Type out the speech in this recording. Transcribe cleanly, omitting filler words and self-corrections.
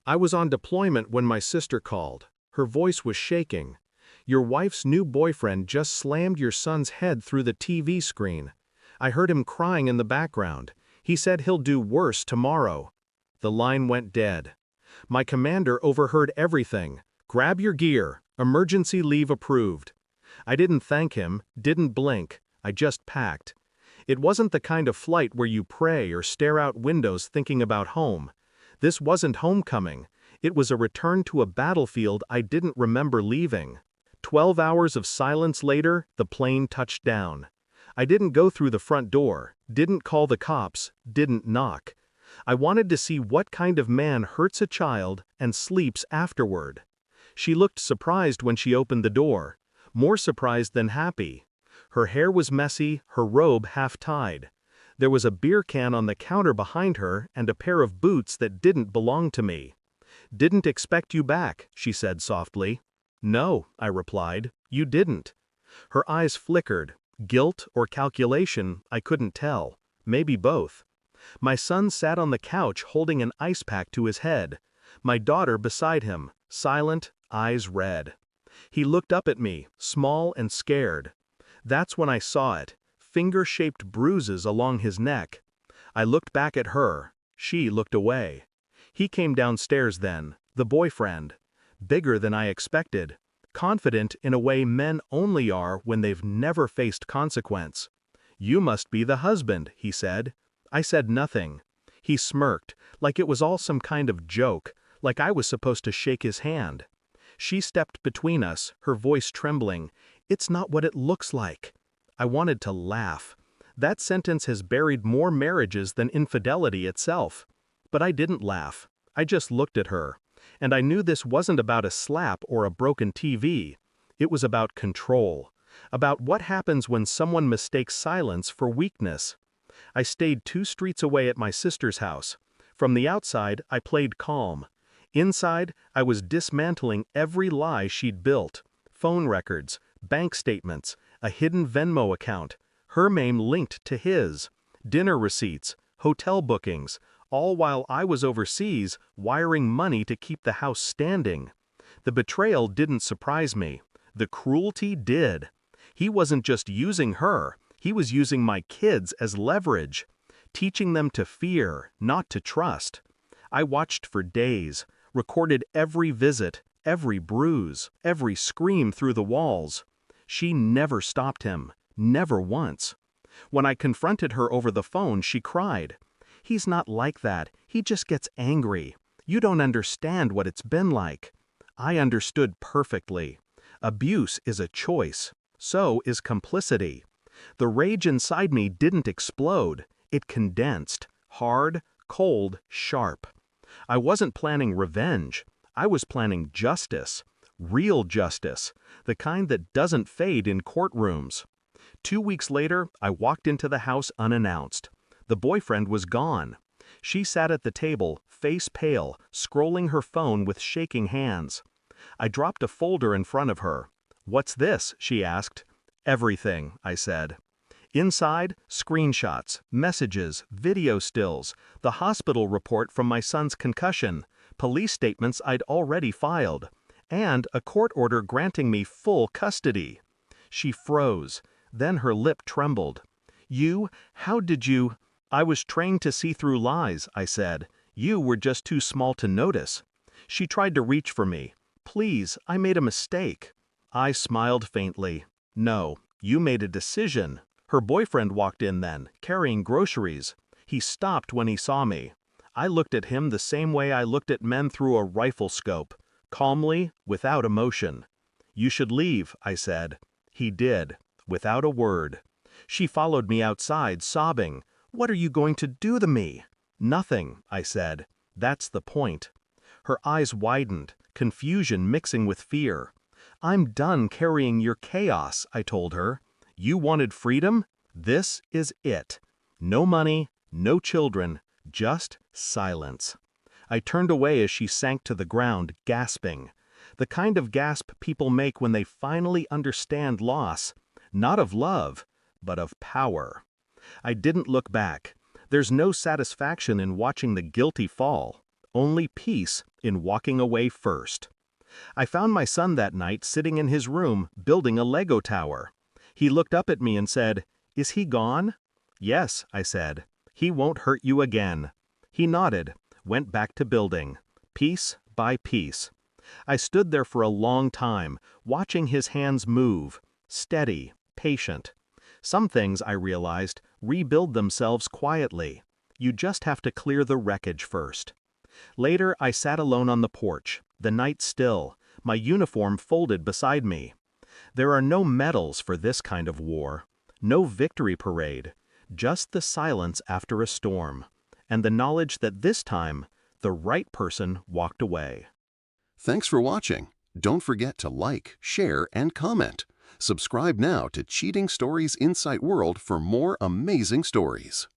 I was on deployment when my sister called. Her voice was shaking. Your wife's new boyfriend just slammed your son's head through the TV screen. I heard him crying in the background. He said he'll do worse tomorrow. The line went dead. My commander overheard everything. Grab your gear. Emergency leave approved. I didn't thank him, didn't blink. I just packed. It wasn't the kind of flight where you pray or stare out windows thinking about home. This wasn't homecoming. It was a return to a battlefield I didn't remember leaving. 12 hours of silence later, the plane touched down. I didn't go through the front door, didn't call the cops, didn't knock. I wanted to see what kind of man hurts a child and sleeps afterward. She looked surprised when she opened the door, more surprised than happy. Her hair was messy, her robe half-tied. There was a beer can on the counter behind her and a pair of boots that didn't belong to me. "Didn't expect you back," she said softly. "No," I replied, "you didn't." Her eyes flickered. Guilt or calculation, I couldn't tell. Maybe both. My son sat on the couch holding an ice pack to his head. My daughter beside him, silent, eyes red. He looked up at me, small and scared. That's when I saw it. Finger-shaped bruises along his neck. I looked back at her. She looked away. He came downstairs then, the boyfriend. Bigger than I expected. Confident in a way men only are when they've never faced consequence. "You must be the husband," he said. I said nothing. He smirked, like it was all some kind of joke, like I was supposed to shake his hand. She stepped between us, her voice trembling. "It's not what it looks like." I wanted to laugh. That sentence has buried more marriages than infidelity itself. But I didn't laugh. I just looked at her. And I knew this wasn't about a slap or a broken TV. It was about control. About what happens when someone mistakes silence for weakness. I stayed 2 streets away at my sister's house. From the outside, I played calm. Inside, I was dismantling every lie she'd built. Phone records, bank statements, a hidden Venmo account, her name linked to his, dinner receipts, hotel bookings, all while I was overseas wiring money to keep the house standing. The betrayal didn't surprise me. The cruelty did. He wasn't just using her, he was using my kids as leverage, teaching them to fear, not to trust. I watched for days, recorded every visit, every bruise, every scream through the walls. She never stopped him, never once. When I confronted her over the phone, she cried. "He's not like that, he just gets angry. You don't understand what it's been like." I understood perfectly. Abuse is a choice. So is complicity. The rage inside me didn't explode. It condensed. Hard, cold, sharp. I wasn't planning revenge. I was planning justice. Real justice. The kind that doesn't fade in courtrooms. 2 weeks later, I walked into the house unannounced. The boyfriend was gone. She sat at the table, face pale, scrolling her phone with shaking hands. I dropped a folder in front of her. "What's this?" she asked. "Everything," I said. Inside, screenshots, messages, video stills, the hospital report from my son's concussion, police statements I'd already filed, and a court order granting me full custody. She froze, then her lip trembled. How did you?" "I was trained to see through lies," I said. "You were just too small to notice." She tried to reach for me. "Please, I made a mistake." I smiled faintly. "No, you made a decision." Her boyfriend walked in then, carrying groceries. He stopped when he saw me. I looked at him the same way I looked at men through a rifle scope, calmly, without emotion. "You should leave," I said. He did, without a word. She followed me outside, sobbing. "What are you going to do to me?" "Nothing," I said. "That's the point." Her eyes widened, confusion mixing with fear. "I'm done carrying your chaos," I told her. "You wanted freedom? This is it. No money, no children, just silence." I turned away as she sank to the ground, gasping. The kind of gasp people make when they finally understand loss, not of love, but of power. I didn't look back. There's no satisfaction in watching the guilty fall. only peace in walking away first. I found my son that night sitting in his room building a Lego tower. He looked up at me and said, "Is he gone?" "Yes," I said. "He won't hurt you again." He nodded, went back to building, piece by piece. I stood there for a long time, watching his hands move, steady, patient. Some things, I realized, rebuild themselves quietly. You just have to clear the wreckage first. Later, I sat alone on the porch, the night still, my uniform folded beside me. There are no medals for this kind of war, no victory parade, just the silence after a storm, and the knowledge that this time, the right person walked away. Thanks for watching. Don't forget to like, share, and comment. Subscribe now to Cheating Stories Insight World for more amazing stories.